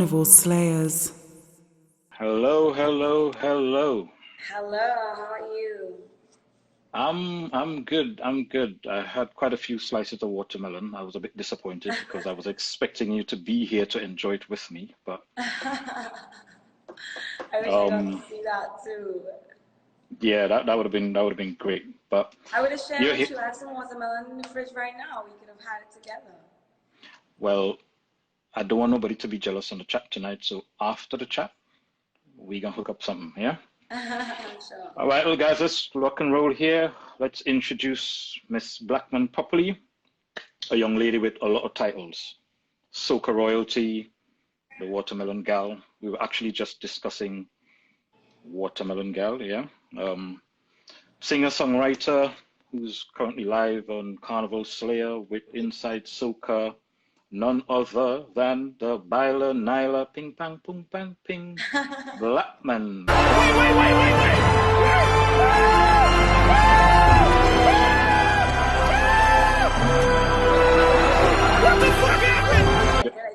Carnival Slayers. Hello, hello, hello. Hello, how are you? I'm good. I'm good. I had quite a few slices of watermelon. I was a bit disappointed because I was expecting you to be here to enjoy it with me, but I wish I got to um see that too. yeah, that would have been great. But I would have shared you're here. with you. I have some watermelon in the fridge right now. We could have had it together. Well, I don't want nobody to be jealous on the chat tonight, so after the chat, we gonna hook up something, yeah? Sure. All right, well guys, let's rock and roll here. Let's introduce Miss Blackman properly, a young lady with a lot of titles. Soca royalty, the Watermelon Gal. We were actually just discussing Watermelon Gal, yeah. Singer-songwriter who's currently live on Carnival Slayer with Inside Soca, none other than the Baila Nailah Ping Pang Pung Pang Ping Blackman. I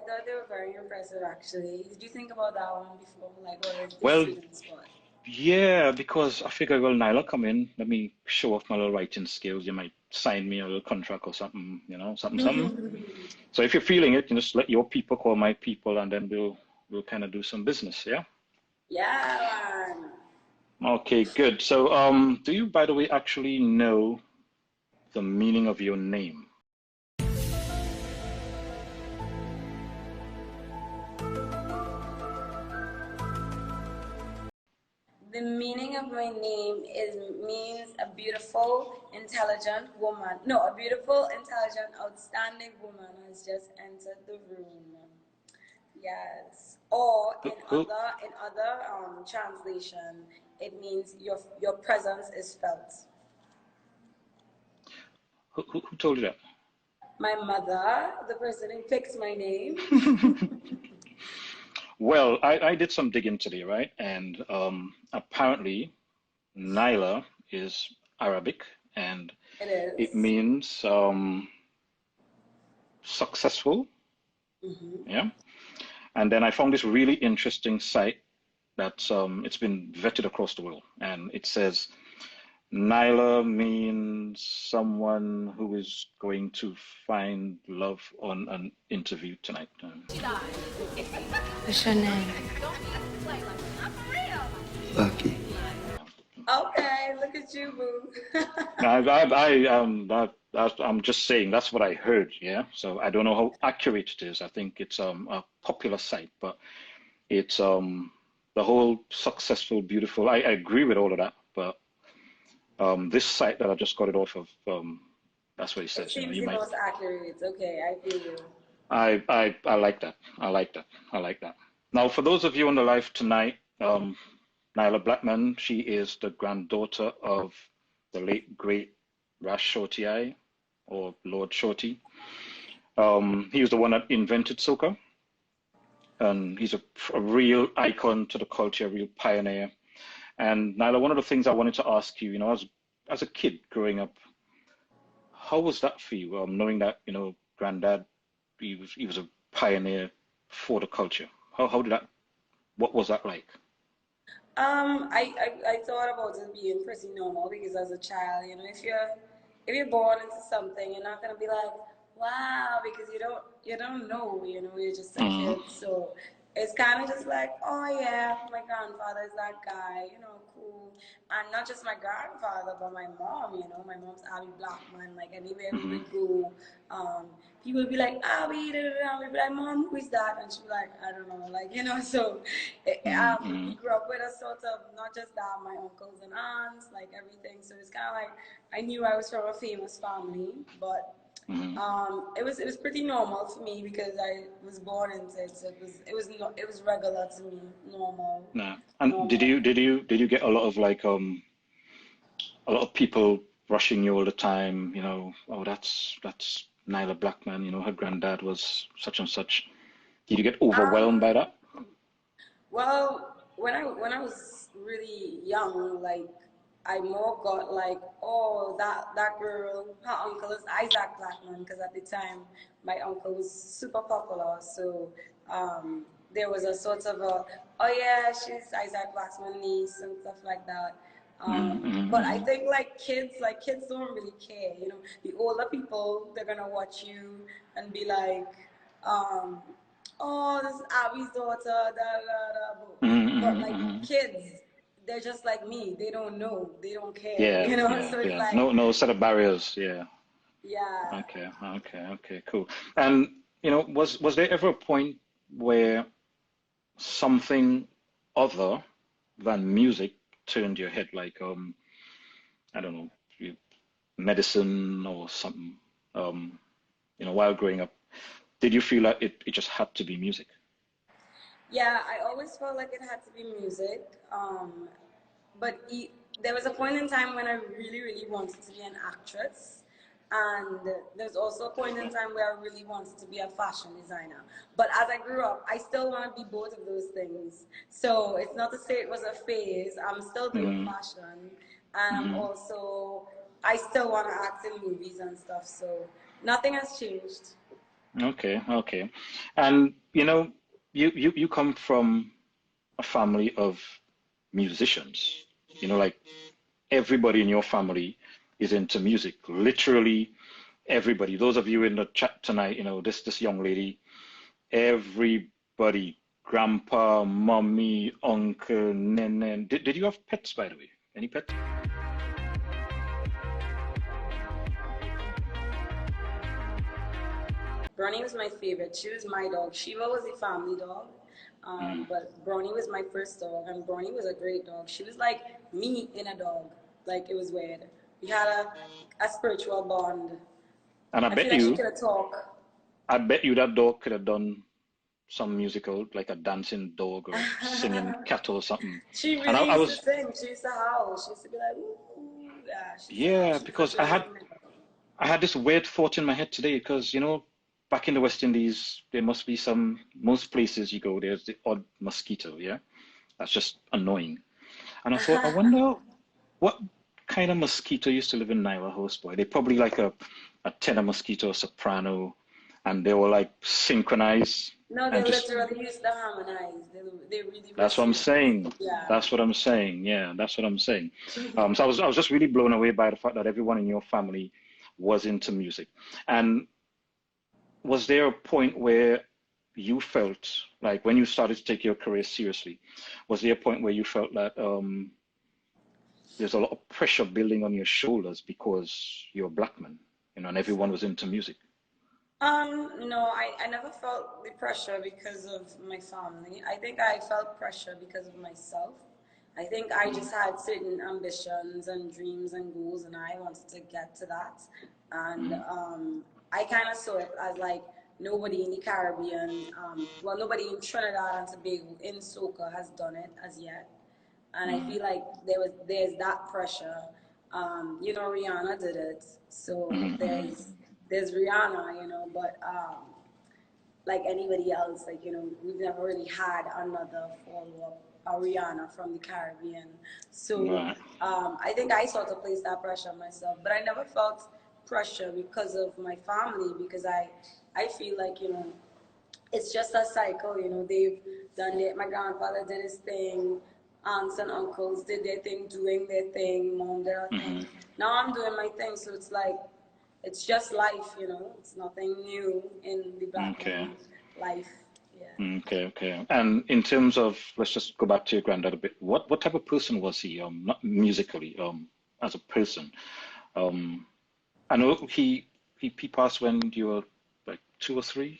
thought they were very impressive actually. Did you think about that one before? Like, or is Well, shooting the spot? yeah, because I figured, well, Nailah, come in, let me show off my little writing skills. You might sign me a little contract or something, something, something. So if you're feeling it, just let your people call my people, and then we'll kind of do some business, yeah? Yeah, man. Okay, good. So, do you, by the way, actually know the meaning of your name? The meaning of my name means a beautiful, intelligent woman. No, a beautiful, intelligent, outstanding woman has just entered the room. Yes. Or Who, in who, other translation, it means your presence is felt. who told you that? My mother, the person who picked my name. Well, I did some digging today, right? And apparently, Nailah is Arabic, and It it is. means successful, yeah. And then I found this really interesting site that's it's been vetted across the world, and it says Nailah means someone who is going to find love on an interview tonight. What's your name? Lucky. Okay, look at you, boo. I'm just saying that's what I heard, yeah. So I don't know how accurate it is. I think it's a popular site, but it's the whole successful, beautiful. I agree with all of that, but this site that I just got it off of, that's what it It says. seems You the might. most accurate. Okay, I feel you. I like that. I like that. I like that. Now, for those of you on the live tonight, Nailah Blackman, she is the granddaughter of the late great Rash Shorty, or Lord Shorty. He was the one that invented soca, and he's a real icon to the culture, a real pioneer. And Nailah, one of the things I wanted to ask you, as a kid growing up, how was that for you, knowing that Granddad, he was a pioneer for the culture? How did that? What was that like? I thought about it being pretty normal because as a child, if you're born into something, you're not gonna be like, wow, because you don't know, you're just a Mm, kid. So it's kind of just like, oh yeah, my grandfather is that guy, cool. And not just my grandfather, but my mom, my mom's Abby Blackman. Like anywhere we hmm would go, people would be like, Abby, da, da, da. We'd be like, Mom, who is that? And she'd be like, I don't know, like, so we hmm grew up with a sort of, not just that, my uncles and aunts, like everything. So it's kind of like, I knew I was from a famous family, but hmm it was pretty normal for me because I was born into it. So it was regular to me, normal, Yeah. And did normal. you did you did you get a lot of like a lot of people rushing you all the time? Oh, that's Nailah Blackman. Her granddad was such and such. Did you get overwhelmed by Um, that? Well, when I was really young, like I more got like, oh, that girl, her uncle is Isaac Blackman, because at the time my uncle was super popular. So um, there was a sort of a, oh yeah, she's Isaac Blackman's niece and stuff like that. But I think kids don't really care. You know, the older people, they're gonna watch you and be like, oh, this is Abby's daughter, da da da. But like kids, they're just like me. They don't know. They don't care. Yeah, You know, yeah, so it's yeah. like, No set of barriers. Yeah. yeah. Okay, cool. And was there ever a point where something other than music turned your head, like I don't know, medicine or something? While growing up, did you feel like it just had to be music? Yeah, I always felt like it had to be music. But there was a point in time when I really, really wanted to be an actress. And there's also a point in time where I really wanted to be a fashion designer. But as I grew up, I still want to be both of those things. So it's not to say it was a phase. I'm still doing fashion. And I still want to act in movies and stuff. So nothing has changed. Okay. And you come from a family of musicians. Like everybody in your family is into music. Literally everybody. Those of you in the chat tonight, this young lady, everybody, grandpa, mommy, uncle, nene. Did you have pets, by the way? Any pets? Brownie was my favorite. She was my dog. Shiva was a family dog. But Brownie was my first dog, and Brownie was a great dog. She was like me in a dog. Like, it was weird. We had a spiritual bond. And I feel like she could talk. I bet you that dog could have done some musical, like a dancing dog or singing cat or something. She really used to sing. She used to howl. She used to be like, ooh, yeah. Because I had this weird thought in my head today, because back in the West Indies, there must be most places you go, there's the odd mosquito, yeah? That's just annoying. And I thought, I wonder what kind of mosquito used to live in Nailah House, boy. They probably like a tenor mosquito, a soprano, and they were like synchronized. No, they literally used to harmonize. They really. That's what I'm saying. Yeah. That's what I'm saying. Yeah, that's what I'm saying. So I was just really blown away by the fact that everyone in your family was into music. And was there a point where you felt like, when you started to take your career seriously, was there a point where you felt that there's a lot of pressure building on your shoulders because you're a black man, and everyone was into music? No, I never felt the pressure because of my family. I think I felt pressure because of myself. I think I just had certain ambitions and dreams and goals, and I wanted to get to that. And I kind of saw it as like nobody in the Caribbean, nobody in Trinidad and Tobago in Soca has done it as yet. And I feel like there's that pressure. Rihanna did it, so there's Rihanna, but like anybody else, we've never really had another follow-up Rihanna from the Caribbean. So I think I sort of placed that pressure on myself, but I never felt pressure because of my family, because I feel like, it's just a cycle, they've done it. My grandfather did his thing, aunts and uncles did their thing, doing their thing, mom did her thing. Now I'm doing my thing, so it's like, it's just life, it's nothing new in the black life. Yeah. Okay. And in terms of, let's just go back to your granddad a bit. What type of person was he? Not musically, as a person. I know he passed when you were like 2 or 3.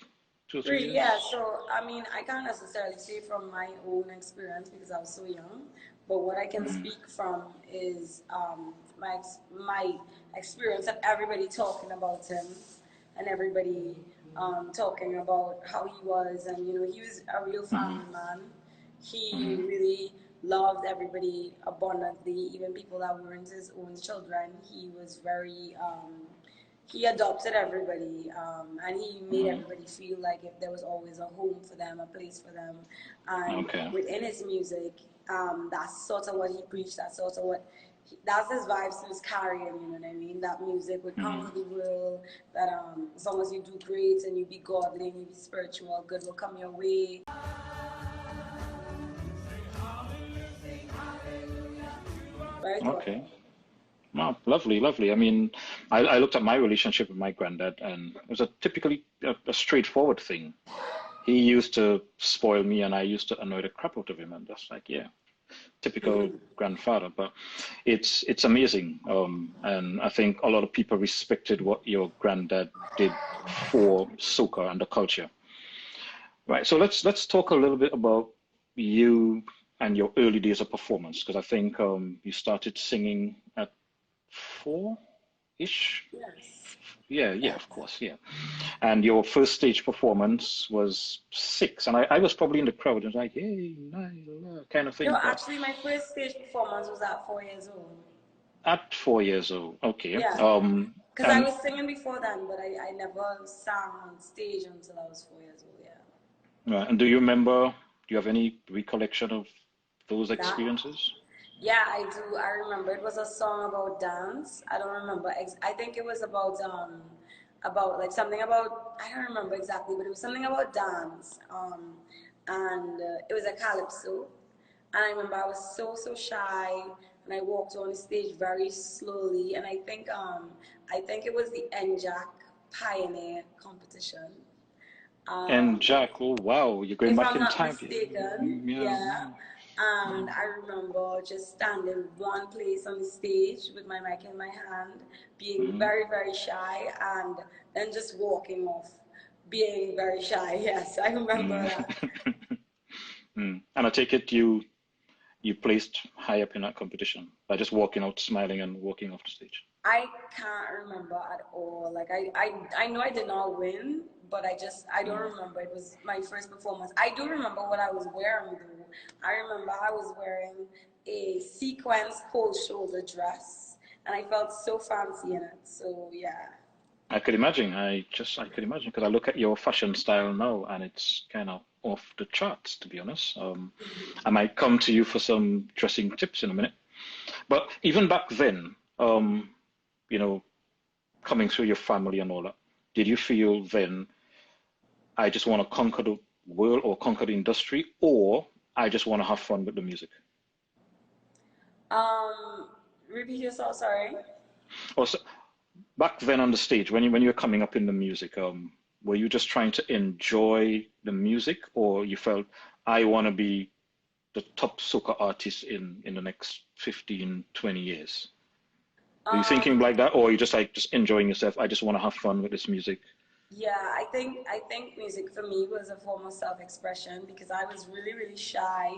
2 or 3 years? Yeah. So I can't necessarily say from my own experience because I was so young. But what I can speak from is my experience of everybody talking about him and everybody talking about how he was, and he was a real family man. He really loved everybody abundantly, even people that weren't his own children. He was very he adopted everybody, and he made everybody feel like if there was always a home for them, a place for them. And within his music, that's sort of what he preached. That's sort of that's his vibes he was carrying. You know what I mean? That music would conquer the world. That as long as you do great and you be godly and you be spiritual, good will come your way. Very Okay. thoughtful. Wow, lovely, lovely. I mean, I looked at my relationship with my granddad, and it was a typically a straightforward thing. He used to spoil me, and I used to annoy the crap out of him, and that's like, yeah, typical grandfather. But it's amazing, and I think a lot of people respected what your granddad did for soca and the culture. Right. So let's talk a little bit about you and your early days of performance, because I think you started singing at 4-ish. Yes. Yeah, yeah, Yes. of course, yeah. And your first stage performance was 6, and I was probably in the crowd and was like, hey, Nailah, kind of No, thing. But actually, my first stage performance was at 4 years old. at 4 years old, okay. Yeah. Because I And was singing before then, but I never sang on stage until I was 4 years old, yeah. and do you remember? Do you have any recollection of those That, experiences? yeah, I do. I remember it was a song about dance. I don't remember. I think it was about like something about, I don't remember exactly, but it was something about dance. And it was a calypso. And I remember I was so shy, and I walked on the stage very slowly. And I think it was the NJAC Pioneer competition. And Um, Jack, oh wow, you're going if back I'm in not time. mistaken, Yeah. yeah. And I remember just standing one place on the stage with my mic in my hand, being Mm-hmm. very shy, and then just walking off, being very shy. Yes, I remember Mm. that. And I take it you placed high up in that competition by just walking out, smiling, and walking off the stage. I can't remember at all. Like I know I did not win, but I don't Mm. remember. It was my first performance. I do remember what I was wearing though. I remember I was wearing a sequence cold shoulder dress, and I felt so fancy in it. So yeah. I could imagine. I could imagine because I look at your fashion style now, and it's kind of off the charts, to be honest. I might come to you for some dressing tips in a minute. But even back then, you know, coming through your family and all that, did you feel then I just want to conquer the world or conquer the industry, or I just want to have fun with the music? Um, Repeat yourself. Sorry. Also, back then on the stage, when you were coming up in the music, were you just trying to enjoy the music, or you felt I want to be the top soca artist in the next 15, 20 years? Were you thinking Um, like that, or are you just like just enjoying yourself? I just want to have fun with this music. Yeah, I think music for me was a form of self-expression because I was really shy,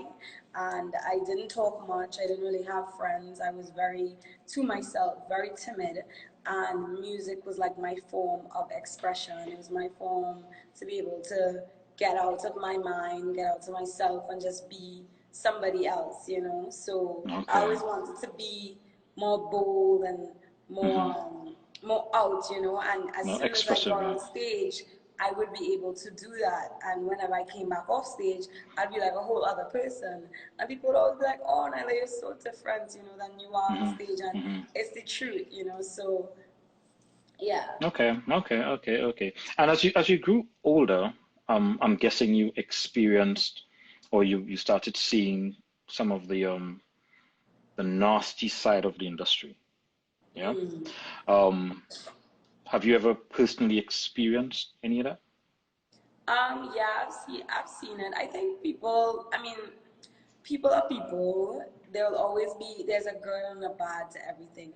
and I didn't talk much. I didn't really have friends. I was very to myself, very timid, and music was like my form of expression. It was my form to be able to get out of my mind, get out of myself, and just be somebody else, you know. So I Okay. always wanted to be more bold and more Mm-hmm. more out, you know. And as No, soon as I expressive, got yeah. on stage, I would be able to do that. And whenever I came back off stage, I'd be like a whole other person. And people would always be like, "Oh, Nailah, you're so different, you know, than you are on stage." Mm-hmm. And Mm-hmm. it's the truth, you know. So yeah. Okay. And as you grew older, I'm guessing you experienced, or you started seeing some of the nasty side of the industry. Yeah. Mm. Um, have you ever personally experienced any of that? Yeah, I've seen it. I think people. I mean, people are people. There'll always be. There's a good and a bad to everything.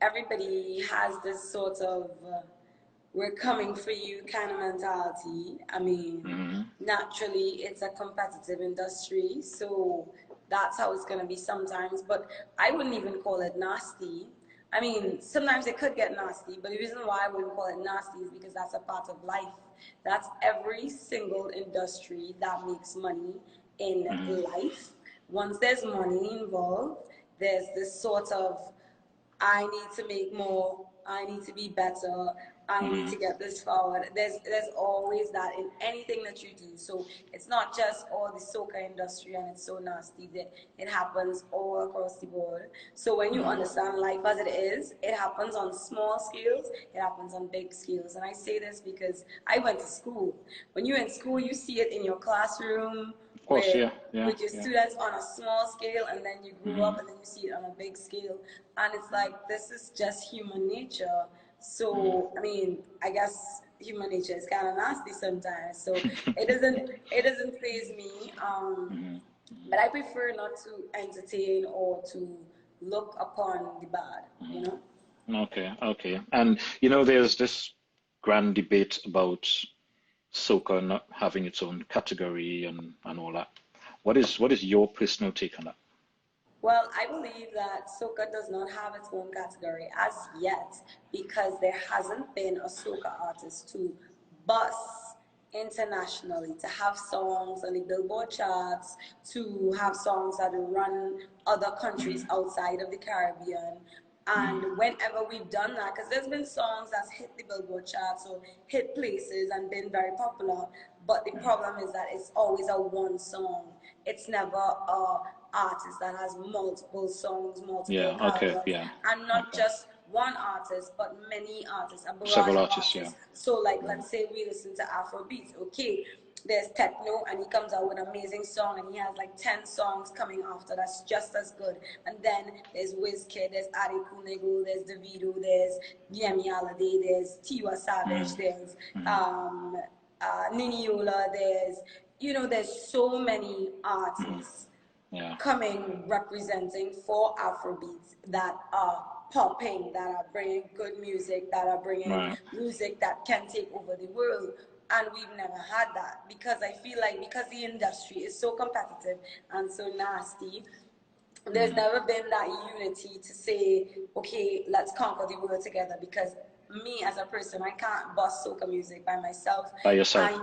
Everybody has this sort of we're coming for you kind of mentality. I mean, Mm-hmm. naturally, it's a competitive industry, so that's how it's going to be sometimes. But I wouldn't even call it nasty. I mean, sometimes it could get nasty, but the reason why I wouldn't call it nasty is because that's a part of life. That's every single industry that makes money in Mm-hmm. life. Once there's money involved, there's this sort of I need to make more, I need to be better, I need Mm-hmm. to get this forward. There's always that in anything that you do. So it's not just all the soca industry and it's so nasty that it happens all across the board. So when you Mm-hmm. understand life as it is, it happens on small scales, it happens on big scales. And I say this because I went to school. When you're in school, you see it in your classroom, Of course, yeah, with your students on a small scale, and then you grow up and then you see it on a big scale, and it's like, this is just human nature. So I mean, I guess human nature is kind of nasty sometimes, so it doesn't faze me, but I prefer not to entertain or to look upon the bad, you know. Okay. And you know, there's this grand debate about soca not having its own category and all that. What is your personal take on that? Well, I believe that soca does not have its own category as yet because there hasn't been a soca artist to bust internationally, to have songs on the Billboard charts, to have songs that run other countries outside of the Caribbean. And whenever we've done that, because there's been songs that's hit the Billboard charts or hit places and been very popular, but the problem is that it's always a one song. It's never a artist that has multiple songs, multiple albums, and not just one artist, but many artists, a barrage Several of artists, artists. So, like, let's say we listen to Afrobeats, okay, there's techno, and he comes out with an amazing song, and he has like 10 songs coming after that's just as good. And then there's Wizkid, there's Adi Kunego, there's Davido, there's Yemi Alade, there's Tiwa Savage, there's Niniola, there's so many artists coming representing for Afrobeats that are popping, that are bringing good music, that are bringing music that can take over the world. And we've never had that because I feel like because the industry is so competitive and so nasty, there's never been that unity to say, okay, let's conquer the world together. Because me as a person, I can't bust soca music by myself. By yourself,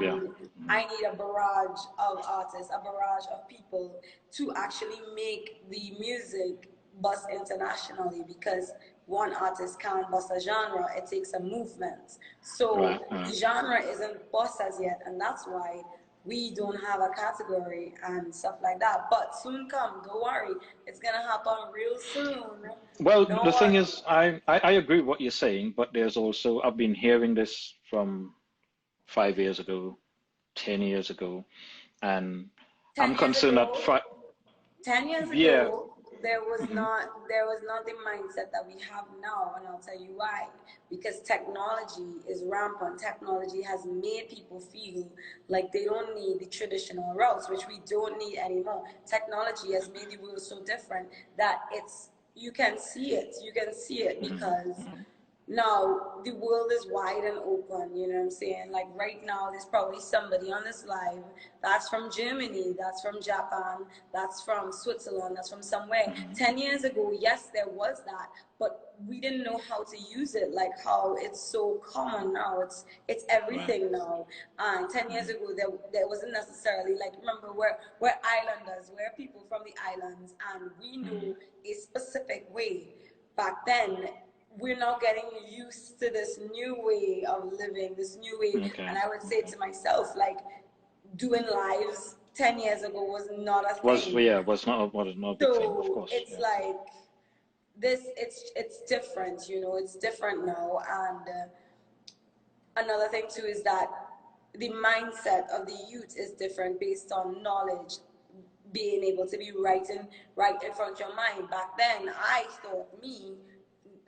I need a barrage of artists, a barrage of people to actually make the music bust internationally, because one artist can't bust a genre, it takes a movement. So the genre isn't bust as yet, and that's why we don't have a category and stuff like that. But soon come, don't worry, it's gonna happen real soon. Well, the thing is, I agree with what you're saying, but there's also, I've been hearing this from 5 years ago, 10 years ago, and I'm concerned that 10 years ago, there was not the mindset that we have now, and I'll tell you why. Because technology is rampant. Technology has made people feel like they don't need the traditional routes, which we don't need anymore. Technology has made the world so different that you can see it. You can see it because now the world is wide and open, you know what I'm saying? Like right now, there's probably somebody on this live that's from Germany, that's from Japan, that's from Switzerland, that's from somewhere. 10 years ago, yes, there was that, but we didn't know how to use it, like how it's so common now. It's everything now. And 10 years ago, there wasn't necessarily, like, remember, we're islanders, we're people from the islands, and we knew a specific way. Back then, we're now getting used to this new way of living, this new way. And I would say to myself, like, doing lives 10 years ago was not a thing. Was not a big thing, of course. It's like this, it's different, you know, it's different now. And another thing too is that the mindset of the youth is different based on knowledge, being able to be right in front of your mind. Back then, I thought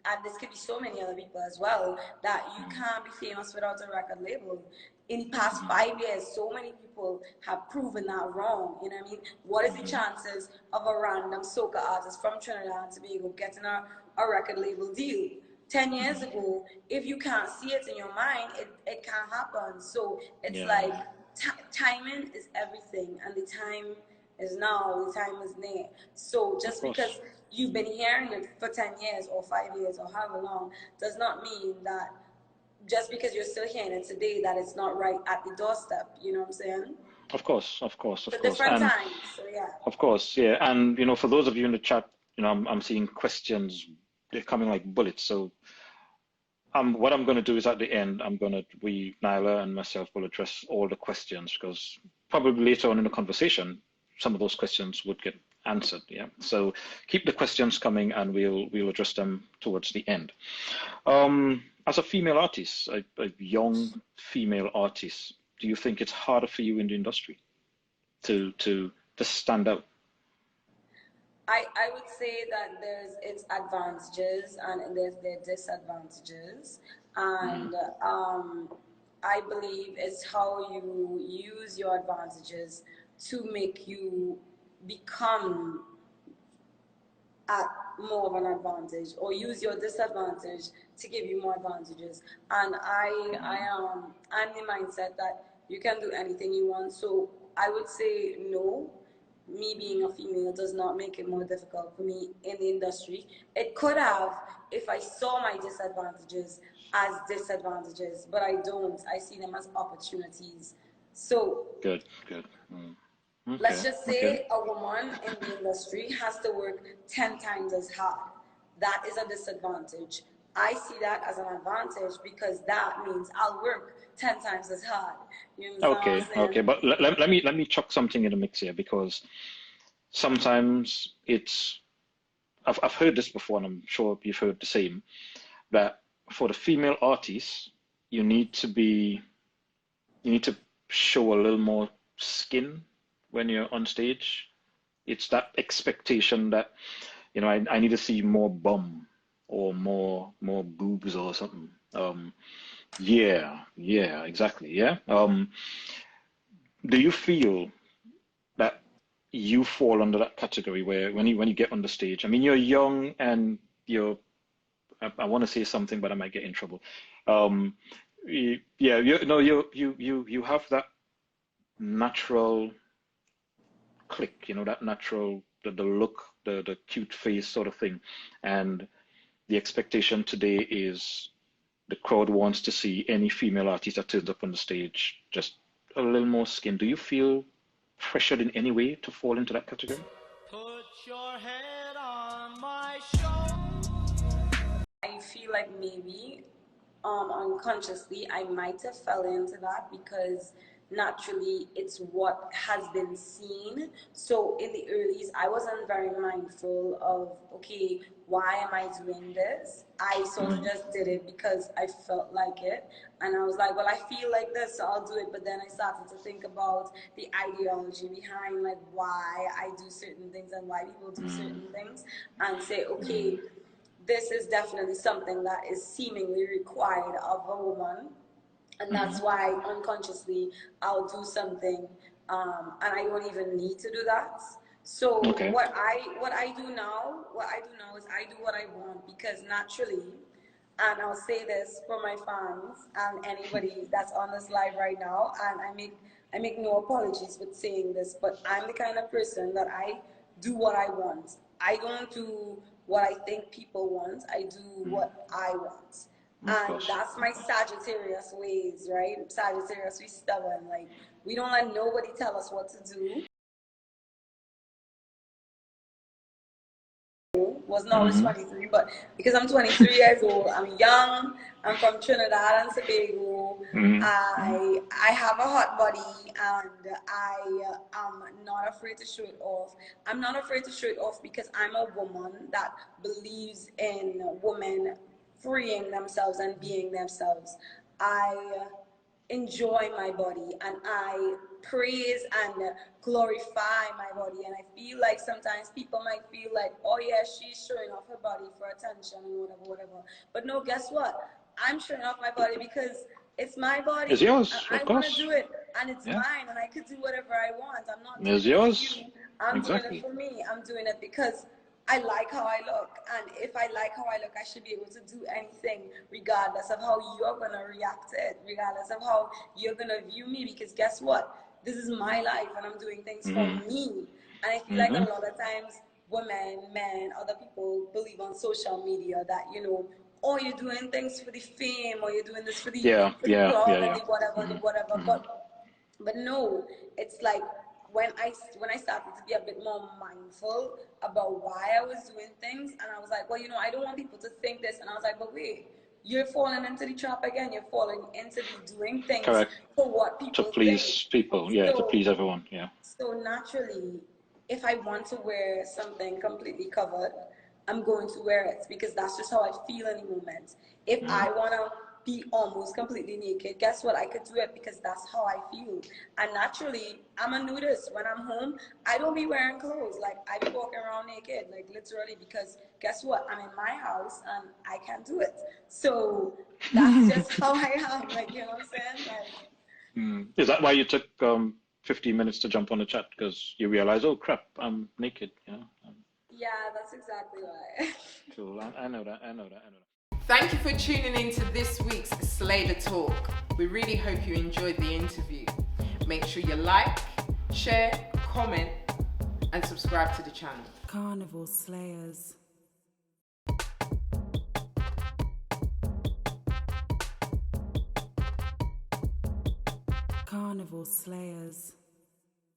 and this could be so many other people as well, that you can't be famous without a record label. In the past 5 years, so many people have proven that wrong. You know what I mean? What is the chances of a random soca artist from Trinidad and Tobago getting a record label deal? 10 years ago, if you can't see it in your mind, it can't happen. So it's like timing is everything, and the time is now, the time is near. So just because you've been hearing it for 10 years or 5 years or however long does not mean that just because you're still hearing it today that it's not right at the doorstep. You know what I'm saying? Of course. Different times, so yeah. Of course, yeah. And, you know, for those of you in the chat, you know, I'm seeing questions, they're coming like bullets. So what I'm going to do is at the end, Nailah and myself will address all the questions, because probably later on in the conversation, some of those questions would get answered. Yeah. So keep the questions coming, and we'll address them towards the end. As a female artist, a young female artist, do you think it's harder for you in the industry? to stand out? I would say that there's its advantages and there's their disadvantages, and I believe it's how you use your advantages to make you become at more of an advantage, or use your disadvantage to give you more advantages. And I'm the mindset that you can do anything you want. So I would say no. Me being a female does not make it more difficult for me in the industry. It could have if I saw my disadvantages as disadvantages, but I don't. I see them as opportunities. So Good, good. Okay, let's just okay. say a woman in the industry has to work 10 times as hard. That is a disadvantage. I see that as an advantage because that means I'll work 10 times as hard. You understand Okay, what I'm saying? okay. But let me chuck something in the mix here, because sometimes I've heard this before, and I'm sure you've heard the same, that for the female artists, you need to show a little more skin when you're on stage. It's that expectation that, I need to see more bum or more boobs or something. Yeah, exactly. Yeah. Do you feel that you fall under that category where when you get on the stage, I mean, you're young and I want to say something, but I might get in trouble. Yeah, you have that natural click, that natural, the look, the cute face sort of thing. And the expectation today is the crowd wants to see any female artist that turns up on the stage just a little more skin. Do you feel pressured in any way to fall into that category? Put your head on my shoulder. I feel like maybe unconsciously I might have fell into that because naturally it's what has been seen. So in the earlies I wasn't very mindful of, okay, why am I doing this? I sort of just did it because I felt like it, and I was like, well, I feel like this, so I'll do it. But then I started to think about the ideology behind like why I do certain things and why people do certain things, and say, okay, this is definitely something that is seemingly required of a woman, and that's why unconsciously I'll do something, and I don't even need to do that. So Okay. what I do now is I do what I want because naturally, and I'll say this for my fans and anybody that's on this live right now, and I make no apologies with saying this, but I'm the kind of person that I do what I want. I don't do what I think people want. I do what I want. And that's my Sagittarius ways, right? Sagittarius, we stubborn. Like, we don't let nobody tell us what to do. Was not always 23, but because I'm 23 years old, I'm young, I'm from Trinidad and Tobago, I have a hot body, and I am not afraid to show it off. I'm not afraid to show it off because I'm a woman that believes in women freeing themselves and being themselves. I enjoy my body and I praise and glorify my body, and I feel like sometimes people might feel like, oh yeah, she's showing off her body for attention and whatever. But no, guess what? I'm showing off my body because it's my body. It's yours, and of I want to course. do it, and it's Yeah. mine, and I could do whatever I want. I'm not doing It's it yours. for you. I'm doing it for me. I'm doing it because I like how I look, and if I like how I look, I should be able to do anything regardless of how you're going to react to it, regardless of how you're going to view me, because guess what? This is my life, and I'm doing things for me. And I feel like a lot of times women, men, other people believe on social media that, oh, you're doing things for the fame, or you're doing this for the crowd and the whatever. But no, it's like when I started to be a bit more mindful about why I was doing things, and I was like, well, I don't want people to think this, and I was like, but wait, you're falling into the trap again. You're falling into the doing things for what people to please think. people, to please everyone, So naturally, if I want to wear something completely covered, I'm going to wear it because that's just how I feel in the moment. If I want to be almost completely naked. Guess what? I could do it because that's how I feel. And naturally, I'm a nudist. When I'm home, I don't be wearing clothes. Like, I be walking around naked, like literally, because guess what? I'm in my house and I can't do it. So that's just how I am. Like, you know what I'm saying? Like, Is that why you took 15 minutes to jump on the chat? Because you realize, oh crap, I'm naked. yeah, that's exactly why. Cool. I know that. I know that. Thank you for tuning in to this week's Slay the Talk. We really hope you enjoyed the interview. Make sure you like, share, comment, and subscribe to the channel. Carnival Slayers. Carnival Slayers.